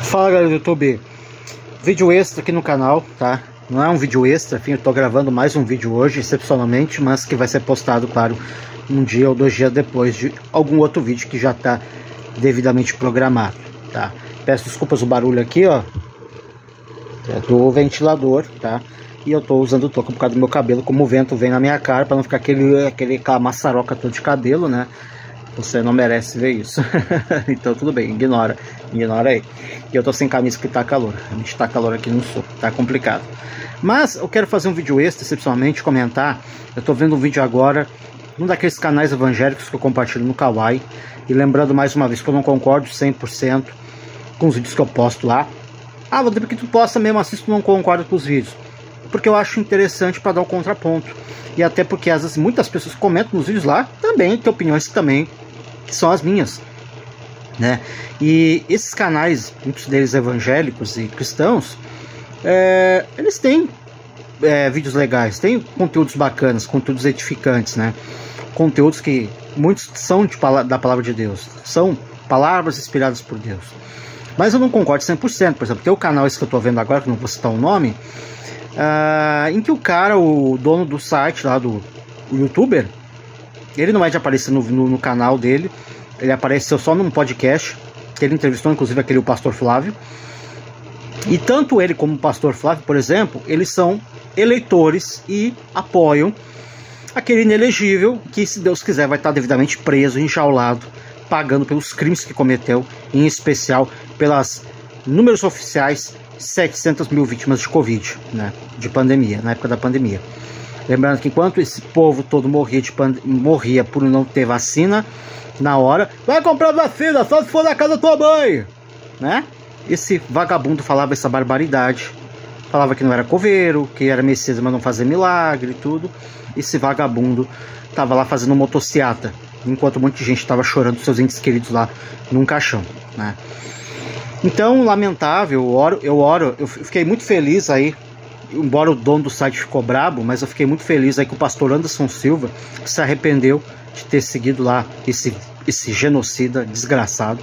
Fala galera do YouTube, vídeo extra aqui no canal, tá? Não é um vídeo extra, enfim, eu tô gravando mais um vídeo hoje, excepcionalmente, mas que vai ser postado, claro, um dia ou 2 dias depois de algum outro vídeo que já tá devidamente programado, tá? Peço desculpas o barulho aqui, ó, é do ventilador, tá? E eu tô usando touca por causa do meu cabelo, como o vento vem na minha cara, para não ficar aquela maçaroca toda de cabelo, né? Você não merece ver isso. Então tudo bem, ignora aí. E eu tô sem camisa que tá calor. A gente tá calor aqui no sul, tá complicado. Mas eu quero fazer um vídeo extra, excepcionalmente, comentar. Eu tô vendo um vídeo agora, um daqueles canais evangélicos que eu compartilho no Kawaii. E lembrando mais uma vez que eu não concordo 100% com os vídeos que eu posto lá. Ah, Rodrigo, que tu posta mesmo assim, tu não concorda com os vídeos. Porque eu acho interessante para dar um contraponto. E até porque às vezes muitas pessoas comentam nos vídeos lá também, tem opiniões que também são as minhas, né? E esses canais, muitos deles evangélicos e cristãos, eles têm vídeos legais, têm conteúdos bacanas, conteúdos edificantes, né? Conteúdos que muitos são da palavra de Deus, são palavras inspiradas por Deus. Mas eu não concordo 100%, por exemplo, tem o canal esse que eu tô vendo agora, que não vou citar o nome, em que o cara, o dono do site lá, o youtuber, ele não é de aparecer no canal dele, ele apareceu só num podcast, que ele entrevistou inclusive o pastor Flávio. E tanto ele como o pastor Flávio, por exemplo, eles são eleitores e apoiam aquele inelegível que, se Deus quiser, vai estar devidamente preso, enjaulado, pagando pelos crimes que cometeu, em especial pelas números oficiais 700 mil vítimas de Covid, né, de pandemia, na época da pandemia. Lembrando que enquanto esse povo todo morria por não ter vacina na hora, vai comprar vacina só se for na casa da tua mãe, né? Esse vagabundo falava essa barbaridade, falava que não era coveiro, que era Messias, mas não fazia milagre e tudo. Esse vagabundo tava lá fazendo motociata, enquanto um monte de gente estava chorando seus entes queridos lá num caixão, né? Então, lamentável, eu fiquei muito feliz aí, embora o dono do site ficou brabo, mas eu fiquei muito feliz aí que o pastor Anderson Silva se arrependeu de ter seguido lá esse genocida desgraçado.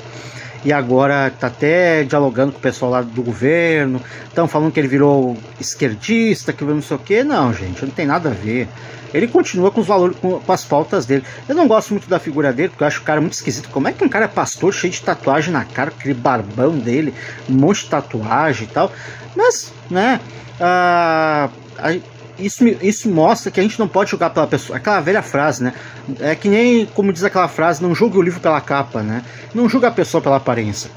E agora tá até dialogando com o pessoal lá do governo, estão falando que ele virou esquerdista, que não sei o que. Não, gente, não tem nada a ver. Ele continua com os valores, com as pautas dele. Eu não gosto muito da figura dele, porque eu acho o cara muito esquisito. Como é que um cara é pastor, cheio de tatuagem na cara, aquele barbão dele, um monte de tatuagem e tal. Mas, né, isso mostra que a gente não pode julgar pela pessoa. Aquela velha frase, né? É que nem, como diz aquela frase, não julgue o livro pela capa, né? Não julga a pessoa pela aparência,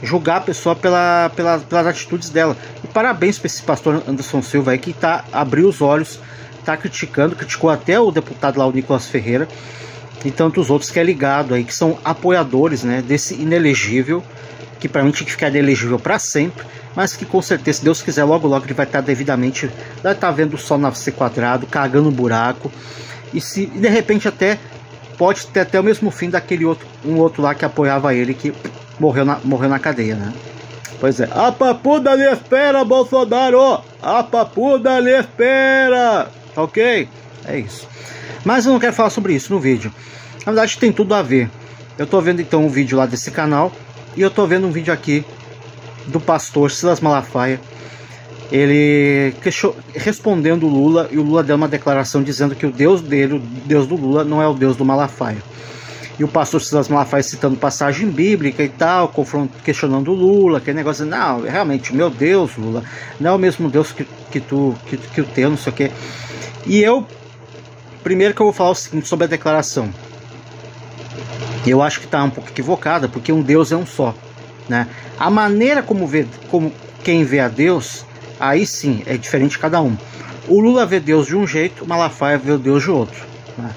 julgar a pessoa pelas atitudes dela. E parabéns para esse pastor Anderson Silva aí, que abriu os olhos, criticou até o deputado lá, o Nicolas Ferreira, e tantos outros que é ligado aí, que são apoiadores, né, desse inelegível, que para mim tinha que ficar inelegível para sempre, mas que com certeza, se Deus quiser, logo logo ele vai estar devidamente, vai estar vendo o sol nascer quadrado, cagando um buraco, e de repente até pode ter até o mesmo fim daquele outro lá que apoiava ele, que morreu na cadeia, né? Pois é, a papuda lhe espera, Bolsonaro! A papuda lhe espera! Ok? É isso. Mas eu não quero falar sobre isso no vídeo. Na verdade tem tudo a ver. Eu tô vendo então um vídeo lá desse canal, e eu tô vendo um vídeo aqui do pastor Silas Malafaia, ele respondendo o Lula, e o Lula deu uma declaração dizendo que o Deus dele, o Deus do Lula, não é o Deus do Malafaia. E o pastor Silas Malafaia citando passagem bíblica e tal, questionando o Lula, aquele negócio, não, realmente, meu Deus, Lula, não é o mesmo Deus que o teu, não sei o que. E primeiro que eu vou falar o seguinte sobre a declaração. Eu acho que está um pouco equivocada, porque um Deus é um só, né? A maneira como quem vê a Deus, aí sim, é diferente de cada um. O Lula vê Deus de um jeito, o Malafaia vê o Deus de outro, né?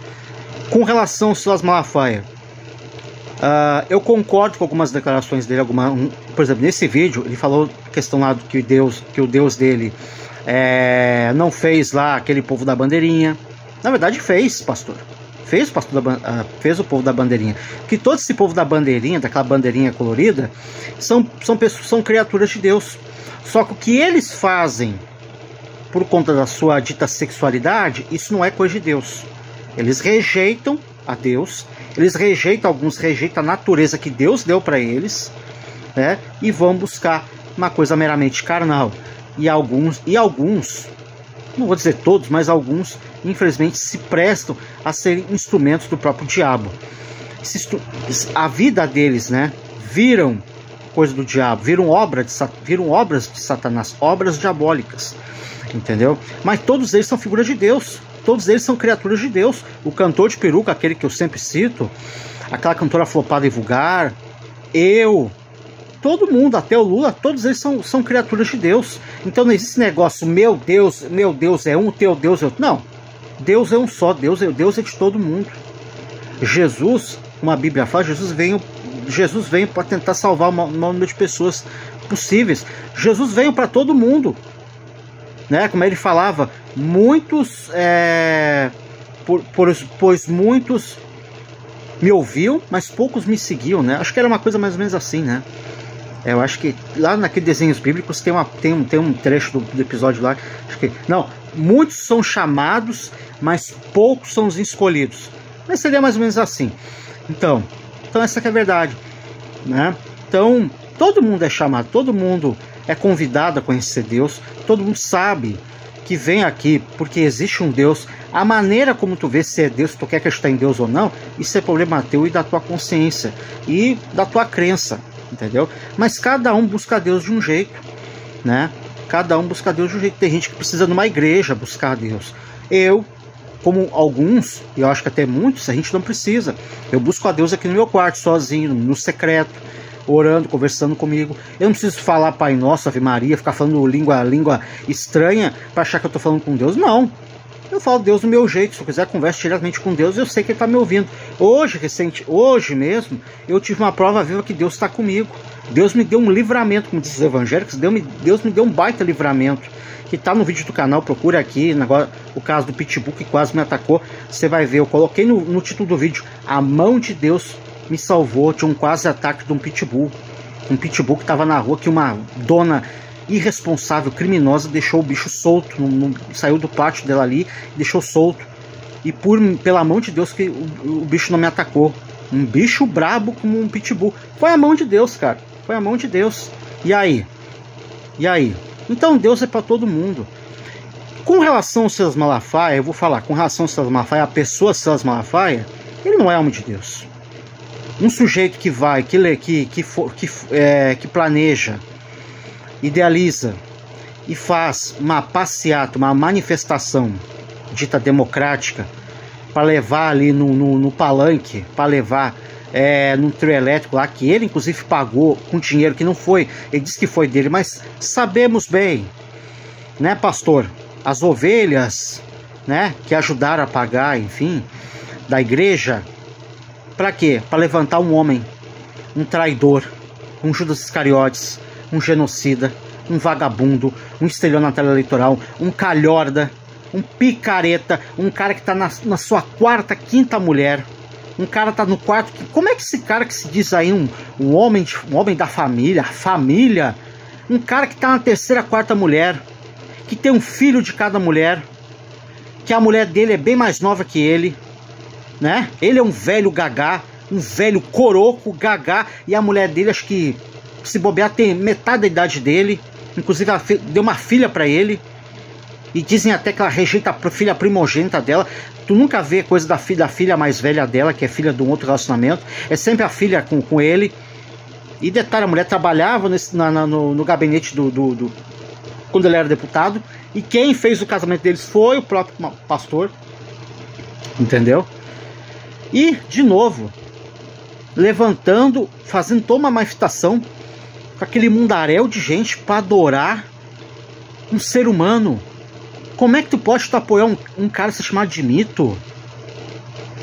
Com relação ao Silas Malafaia, eu concordo com algumas declarações dele. Por exemplo, nesse vídeo, ele falou a questão lá que o Deus dele não fez lá aquele povo da bandeirinha. Na verdade fez, pastor. Fez o povo da bandeirinha. Que todo esse povo da bandeirinha, daquela bandeirinha colorida, são criaturas de Deus. Só que o que eles fazem por conta da sua dita sexualidade, isso não é coisa de Deus. Eles rejeitam a Deus, alguns rejeitam a natureza que Deus deu para eles, né? E vão buscar uma coisa meramente carnal. E alguns, não vou dizer todos, mas alguns, infelizmente, se prestam a serem instrumentos do próprio diabo. A vida deles, né? Viram coisa do diabo, viram obras de Satanás, obras diabólicas, entendeu? Mas todos eles são figuras de Deus, todos eles são criaturas de Deus. O cantor de peruca, aquele que eu sempre cito, aquela cantora flopada e vulgar, todo mundo, até o Lula, todos eles são criaturas de Deus. Então não existe negócio, meu Deus é um, teu Deus é outro. Não, Deus é um só, Deus é de todo mundo. Jesus, como a Bíblia fala, Jesus veio para tentar salvar o maior número de pessoas possíveis. Jesus veio para todo mundo, né? Como ele falava, muitos, pois muitos me ouviam, mas poucos me seguiam, né? Acho que era uma coisa mais ou menos assim, né? Eu acho que lá naqueles desenhos bíblicos tem um trecho do episódio lá. Acho que, não, muitos são chamados, mas poucos são os escolhidos. Mas seria mais ou menos assim. Então essa que é a verdade, né? Então todo mundo é chamado, todo mundo é convidado a conhecer Deus, todo mundo sabe que vem aqui porque existe um Deus. A maneira como tu vê se é Deus, se tu quer acreditar em Deus ou não, isso é problema teu e da tua consciência e da tua crença, entendeu? Mas cada um busca Deus de um jeito, né? Cada um busca Deus de um jeito. Tem gente que precisa numa igreja buscar Deus. Eu, como alguns, e eu acho que até muitos, a gente não precisa. Eu busco a Deus aqui no meu quarto, sozinho, no secreto, orando, conversando comigo. Eu não preciso falar Pai Nosso, Ave Maria, ficar falando língua estranha para achar que eu estou falando com Deus. Não. Eu falo Deus do meu jeito. Se eu quiser conversa diretamente com Deus, eu sei que Ele está me ouvindo. Hoje mesmo, eu tive uma prova viva que Deus está comigo. Deus me deu um livramento, como dizem os evangélicos. Deus me deu um baita livramento, que tá no vídeo do canal. Procura aqui, agora o caso do Pitbull que quase me atacou. Você vai ver, eu coloquei no título do vídeo: a mão de Deus me salvou de um quase ataque de um Pitbull. Um Pitbull que estava na rua, que uma dona irresponsável, criminosa, deixou o bicho solto, saiu do pátio dela ali, deixou solto. E pela mão de Deus que o bicho não me atacou. Um bicho brabo como um Pitbull. Foi a mão de Deus, cara. Foi a mão de Deus. E aí? Então Deus é para todo mundo. Com relação ao Silas Malafaia, eu vou falar, com relação ao Silas Malafaia, a pessoa Silas Malafaia, ele não é homem de Deus. Um sujeito que vai, que planeja, idealiza e faz uma passeata, uma manifestação dita democrática, para levar ali no palanque, para levar num trio elétrico lá, que ele inclusive pagou com dinheiro que não foi, ele disse que foi dele, mas sabemos bem, né, pastor, as ovelhas, né, que ajudaram a pagar, enfim, da igreja, para quê? Para levantar um homem, um traidor, um Judas Iscariotes, um genocida, um vagabundo, um estelionatário eleitoral, um calhorda, um picareta, um cara que tá na sua quarta, quinta mulher. Um cara tá no quarto. Como é que esse cara que se diz aí um homem da família, um cara que tá na terceira, quarta mulher, que tem um filho de cada mulher, que a mulher dele é bem mais nova que ele, né? Ele é um velho gagá, um velho coroco gagá, e a mulher dele, acho que se bobear, tem metade da idade dele. Inclusive ela deu uma filha para ele. E dizem até que ela rejeita a filha primogênita dela. Tu nunca vê coisa da filha mais velha dela, que é filha de um outro relacionamento. É sempre a filha com ele. E detalhe, a mulher trabalhava no gabinete quando ele era deputado. E quem fez o casamento deles foi o próprio pastor. Entendeu? E, de novo, levantando, fazendo toda uma manifestação com aquele mundaréu de gente para adorar um ser humano. Como é que tu pode apoiar um cara se chamar de mito?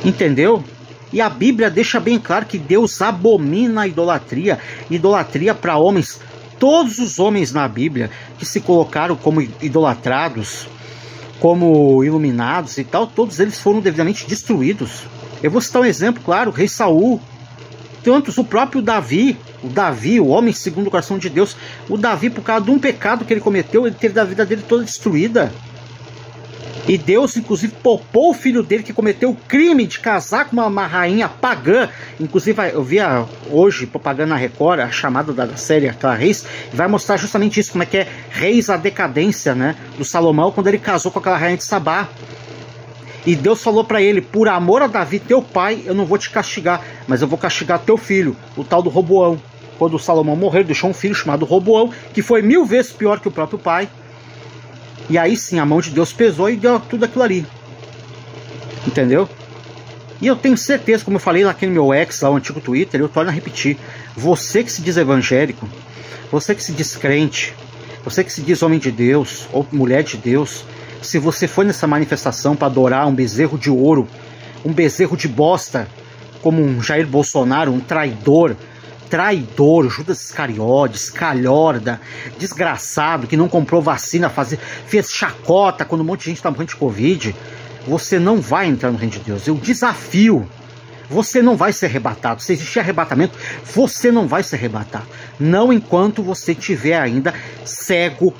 Entendeu? E a Bíblia deixa bem claro que Deus abomina a idolatria. Idolatria para homens. Todos os homens na Bíblia que se colocaram como idolatrados, como iluminados e tal, todos eles foram devidamente destruídos. Eu vou citar um exemplo, claro, o rei Saul. Tantos, o próprio Davi, o homem segundo o coração de Deus, o Davi, por causa de um pecado que ele cometeu, ele teve a vida dele toda destruída. E Deus, inclusive, poupou o filho dele que cometeu o crime de casar com uma rainha pagã. Inclusive, eu vi hoje, propaganda na Record, a chamada da série aquela Reis, e vai mostrar justamente isso, como é que é Reis, a decadência, né, do Salomão, quando ele casou com aquela rainha de Sabá. E Deus falou para ele: por amor a Davi, teu pai, eu não vou te castigar, mas eu vou castigar teu filho, o tal do Roboão. Quando o Salomão morreu, ele deixou um filho chamado Roboão, que foi 1000 vezes pior que o próprio pai. E aí sim, a mão de Deus pesou e deu tudo aquilo ali. Entendeu? E eu tenho certeza, como eu falei lá no meu ex, lá no antigo Twitter, eu torno a repetir. Você que se diz evangélico, você que se diz crente, você que se diz homem de Deus ou mulher de Deus, se você foi nessa manifestação para adorar um bezerro de ouro, um bezerro de bosta, como um Jair Bolsonaro, um traidor, Judas Iscariotes, calhorda, desgraçado, que não comprou vacina, fez chacota quando um monte de gente está morrendo de Covid, você não vai entrar no reino de Deus. Eu desafio, você não vai ser arrebatado. Se existir arrebatamento, você não vai ser arrebatado. Não enquanto você estiver ainda cego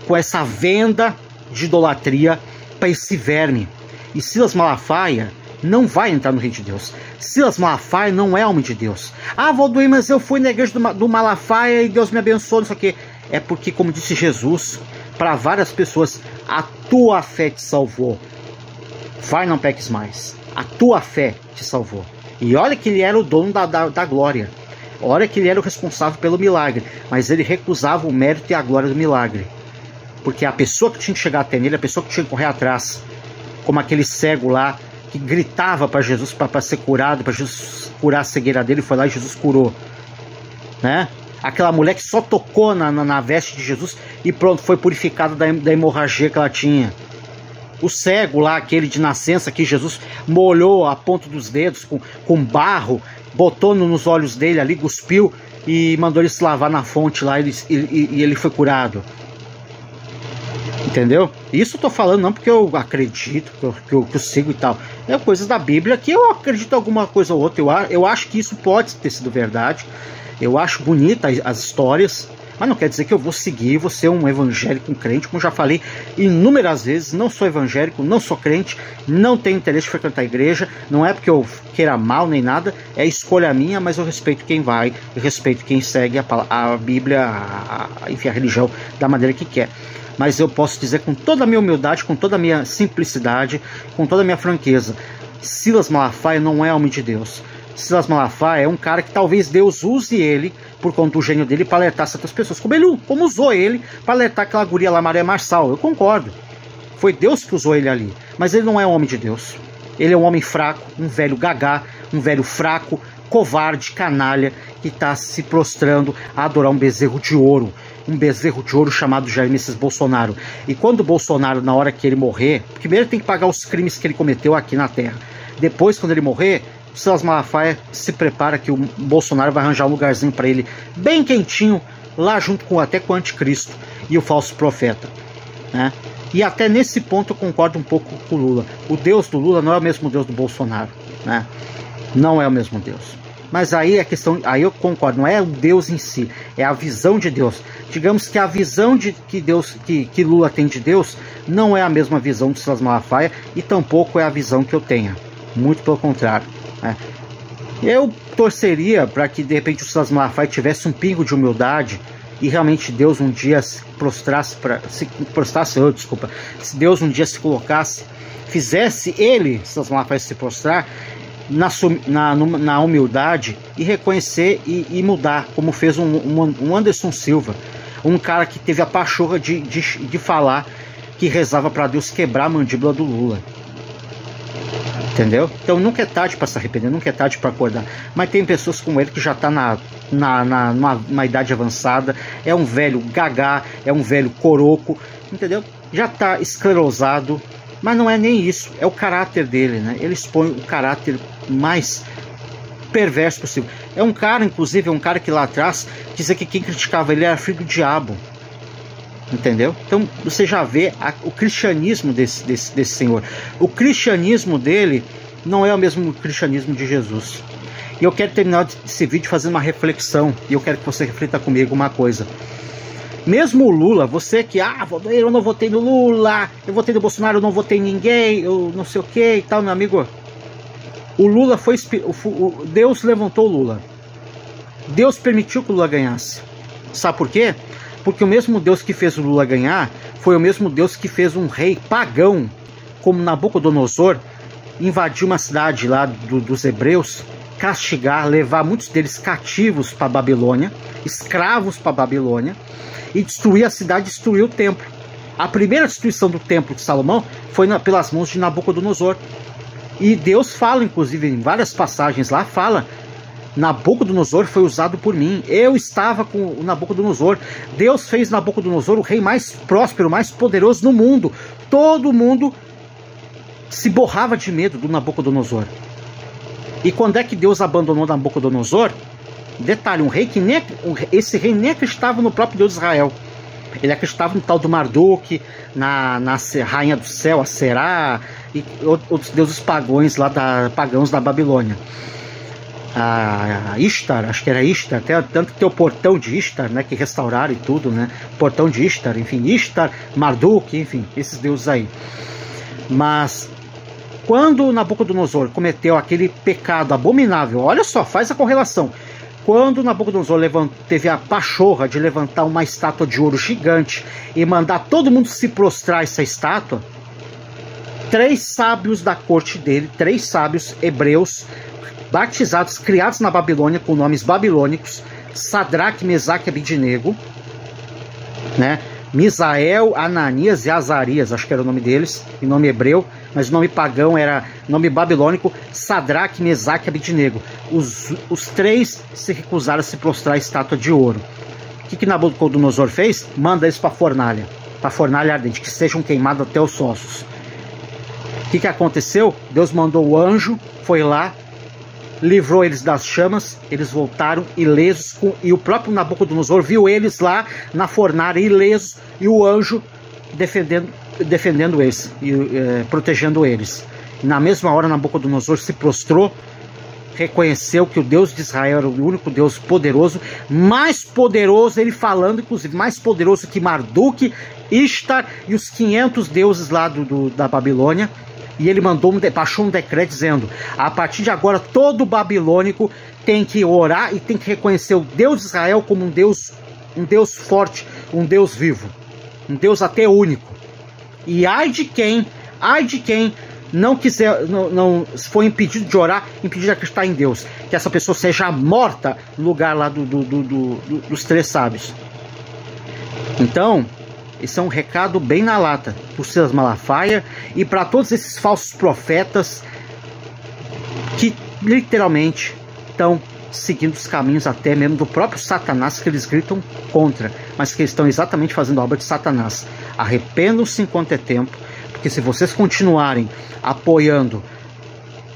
com essa venda de idolatria para esse verme. E Silas Malafaia não vai entrar no reino de Deus. Silas Malafaia não é homem de Deus. Ah, Valdoir, mas eu fui na igreja do Malafaia e Deus me abençoou, não sei o quê. É porque, como disse Jesus, para várias pessoas, a tua fé te salvou. Vai, não peques mais. A tua fé te salvou. E olha que ele era o dono da glória. Olha que ele era o responsável pelo milagre. Mas ele recusava o mérito e a glória do milagre. Porque a pessoa que tinha que chegar até nele, a pessoa que tinha que correr atrás, como aquele cego lá, que gritava para Jesus para ser curado, para Jesus curar a cegueira dele, foi lá e Jesus curou, né? Aquela mulher que só tocou na veste de Jesus e pronto, foi purificada da hemorragia que ela tinha. O cego lá, aquele de nascença, que Jesus molhou a ponta dos dedos com barro, botou nos olhos dele ali, cuspiu e mandou ele se lavar na fonte lá e ele foi curado. Entendeu? Isso eu tô falando não porque eu acredito, que eu sigo e tal. É coisas da Bíblia que eu acredito em alguma coisa ou outra. Eu acho que isso pode ter sido verdade. Eu acho bonita as histórias. Mas não quer dizer que eu vou seguir, vou ser um evangélico, um crente. Como já falei inúmeras vezes, não sou evangélico, não sou crente, não tenho interesse em frequentar a igreja. Não é porque eu queira mal nem nada, é escolha minha, mas eu respeito quem vai, eu respeito quem segue a Bíblia, enfim, a religião da maneira que quer. Mas eu posso dizer com toda a minha humildade, com toda a minha simplicidade, com toda a minha franqueza, Silas Malafaia não é homem de Deus. Silas Malafaia é um cara que talvez Deus use ele, por conta do gênio dele, para alertar certas pessoas. Como usou ele para alertar aquela guria lá, Maria Marçal. Eu concordo. Foi Deus que usou ele ali. Mas ele não é um homem de Deus. Ele é um homem fraco, um velho gagá, um velho fraco, covarde, canalha, que está se prostrando a adorar um bezerro de ouro. Um bezerro de ouro chamado Jair Messias Bolsonaro. E quando o Bolsonaro, na hora que ele morrer, primeiro ele tem que pagar os crimes que ele cometeu aqui na Terra. Depois, quando ele morrer, o Silas Malafaia se prepara que o Bolsonaro vai arranjar um lugarzinho para ele bem quentinho, lá junto até com o anticristo e o falso profeta, né? E até nesse ponto eu concordo um pouco com o Lula. O Deus do Lula não é o mesmo Deus do Bolsonaro, né? Não é o mesmo Deus. Mas aí a questão, aí eu concordo, não é o Deus em si, é a visão de Deus. Digamos que a visão que Lula tem de Deus não é a mesma visão de Silas Malafaia e tampouco é a visão que eu tenho. Muito pelo contrário, né? Eu torceria para que de repente o Silas Malafaia tivesse um pingo de humildade e realmente Deus um dia se prostrasse, se Deus um dia se colocasse, fizesse ele, Silas Malafaia, se prostrar na humildade e reconhecer e mudar, como fez um Anderson Silva, um cara que teve a pachorra de falar que rezava para Deus quebrar a mandíbula do Lula. Entendeu? Então nunca é tarde para se arrepender, nunca é tarde para acordar. Mas tem pessoas como ele que já está numa idade avançada, é um velho gagá, é um velho coroco, entendeu? Já está esclerosado, mas não é nem isso, é o caráter dele, né? Ele expõe o caráter mais perverso possível. É um cara, inclusive, que lá atrás dizia que quem criticava ele era filho do diabo. Entendeu? Então você já vê o cristianismo desse senhor. O cristianismo dele não é o mesmo cristianismo de Jesus. E eu quero terminar esse vídeo fazendo uma reflexão. E eu quero que você reflita comigo uma coisa. Mesmo o Lula, você que, eu não votei no Lula, eu votei no Bolsonaro, eu não votei em ninguém, eu não sei o que e tal, meu amigo. O Lula foi, Deus levantou o Lula. Deus permitiu que o Lula ganhasse. Sabe por quê? Porque o mesmo Deus que fez o Lula ganhar foi o mesmo Deus que fez um rei pagão, como Nabucodonosor, invadir uma cidade lá dos hebreus, castigar, levar muitos deles cativos para Babilônia, escravos para Babilônia, e destruir a cidade, destruir o templo. A primeira destruição do templo de Salomão foi pelas mãos de Nabucodonosor. E Deus fala, inclusive, em várias passagens lá, fala: Nabucodonosor foi usado por mim, eu estava com o Nabucodonosor. Deus fez Nabucodonosor o rei mais próspero, mais poderoso no mundo. Todo mundo se borrava de medo do Nabucodonosor. E quando é que Deus abandonou Nabucodonosor? Detalhe, esse rei nem acreditava no próprio Deus de Israel. Ele acreditava no tal do Marduk, na rainha do céu, a Será, e outros deuses pagãos da Babilônia. A Ishtar, acho que era Ishtar, tanto que tem o portão de Ishtar, né, que restauraram e tudo, né? Portão de Ishtar, enfim, Ishtar, Marduk, enfim, esses deuses aí. Mas quando Nabucodonosor cometeu aquele pecado abominável, olha só, faz a correlação. Quando Nabucodonosor teve a pachorra de levantar uma estátua de ouro gigante e mandar todo mundo se prostrar a essa estátua, 3 sábios da corte dele, 3 sábios hebreus, batizados, criados na Babilônia com nomes babilônicos, Sadraque, Mesaque e Abidnego, né? Misael, Ananias e Azarias, acho que era o nome deles, em nome hebreu, mas o nome pagão era nome babilônico, Sadraque, Mesaque e Abidnego. Os 3 se recusaram a se prostrar à estátua de ouro. O que Nabucodonosor fez? Manda eles para a fornalha ardente, que sejam queimados até os ossos. O que aconteceu? Deus mandou o anjo, foi lá, livrou eles das chamas, eles voltaram ilesos, e o próprio Nabucodonosor viu eles lá na fornalha ilesos, e o anjo defendendo eles, protegendo eles. E na mesma hora Nabucodonosor se prostrou, reconheceu que o Deus de Israel era o único Deus poderoso, mais poderoso, ele falando inclusive, mais poderoso que Marduk, Ishtar e os 500 deuses lá da Babilônia. E ele baixou um decreto dizendo: a partir de agora todo babilônico tem que orar e tem que reconhecer o Deus de Israel como um Deus forte, um Deus vivo, um Deus até único. E ai de quem não quiser, não for impedido de orar, impedido de acreditar em Deus, que essa pessoa seja morta no lugar lá dos 3 sábios. Então, esse é um recado bem na lata para o Silas Malafaia e para todos esses falsos profetas que literalmente estão seguindo os caminhos até mesmo do próprio Satanás, que eles gritam contra, mas que estão exatamente fazendo a obra de Satanás. Arrependam-se enquanto é tempo, porque se vocês continuarem apoiando,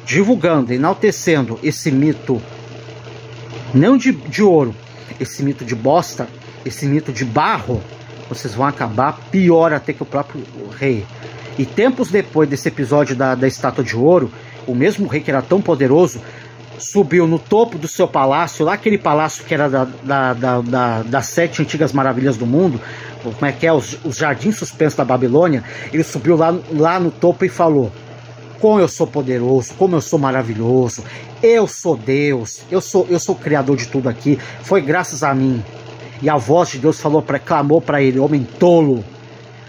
divulgando, enaltecendo esse mito, não de ouro, esse mito de bosta, esse mito de barro, vocês vão acabar pior até que o próprio rei. E tempos depois desse episódio da estátua de ouro, o mesmo rei que era tão poderoso subiu no topo do seu palácio, lá aquele palácio que era das 7 antigas maravilhas do mundo, como é que é, os jardins suspensos da Babilônia. Ele subiu lá no topo e falou: como eu sou poderoso, como eu sou maravilhoso, eu sou Deus, eu sou o criador de tudo aqui, foi graças a mim. E a voz de Deus clamou para ele: homem tolo,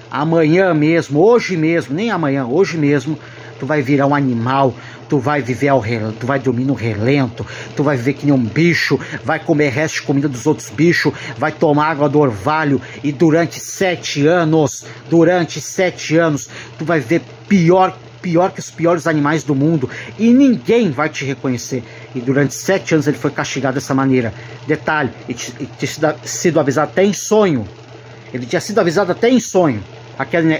amanhã mesmo, hoje mesmo, nem amanhã, hoje mesmo, tu vai virar um animal, tu vai viver tu vai dormir no relento, tu vai viver que nem um bicho, vai comer resto de comida dos outros bichos, vai tomar água do orvalho, e durante 7 anos, tu vai viver pior que os piores animais do mundo, e ninguém vai te reconhecer. E durante 7 anos ele foi castigado dessa maneira. Detalhe, ele tinha sido avisado até em sonho. Ele tinha sido avisado até em sonho.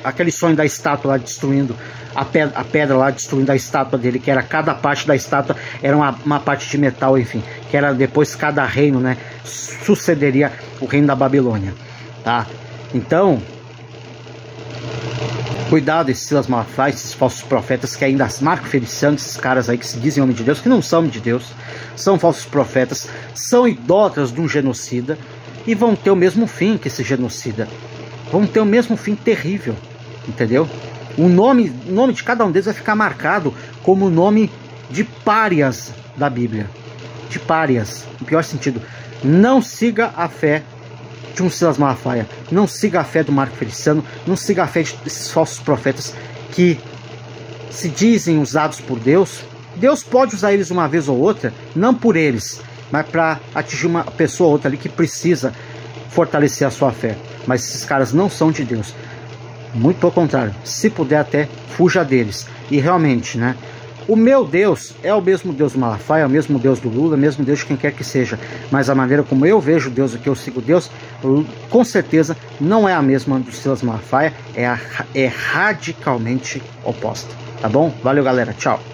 Aquele sonho da estátua lá destruindo a pedra lá, destruindo a estátua dele, que era cada parte da estátua era uma parte de metal, enfim, que era depois cada reino, né, sucederia o reino da Babilônia, tá? Então, cuidado, esses Silas Malafaia, esses falsos profetas que ainda, Marco Feliciano, esses caras aí que se dizem homem de Deus, que não são homem de Deus, são falsos profetas, são idólatras de um genocida, e vão ter o mesmo fim que esse genocida. Vão ter o mesmo fim terrível, entendeu? O nome de cada um deles vai ficar marcado como o nome de párias da Bíblia. De párias, no pior sentido. Não siga a fé de um Silas Malafaia. Não siga a fé do Marco Feliciano. Não siga a fé desses falsos profetas que se dizem usados por Deus. Deus pode usar eles uma vez ou outra, não por eles, mas para atingir uma pessoa ou outra ali que precisa fortalecer a sua fé. Mas esses caras não são de Deus. Muito pelo contrário, se puder até fuja deles. E realmente, né, o meu Deus é o mesmo Deus do Malafaia, é o mesmo Deus do Lula, é o mesmo Deus de quem quer que seja. Mas a maneira como eu vejo Deus, o que eu sigo Deus, com certeza não é a mesma do Silas Malafaia, é radicalmente oposta. Tá bom? Valeu, galera. Tchau.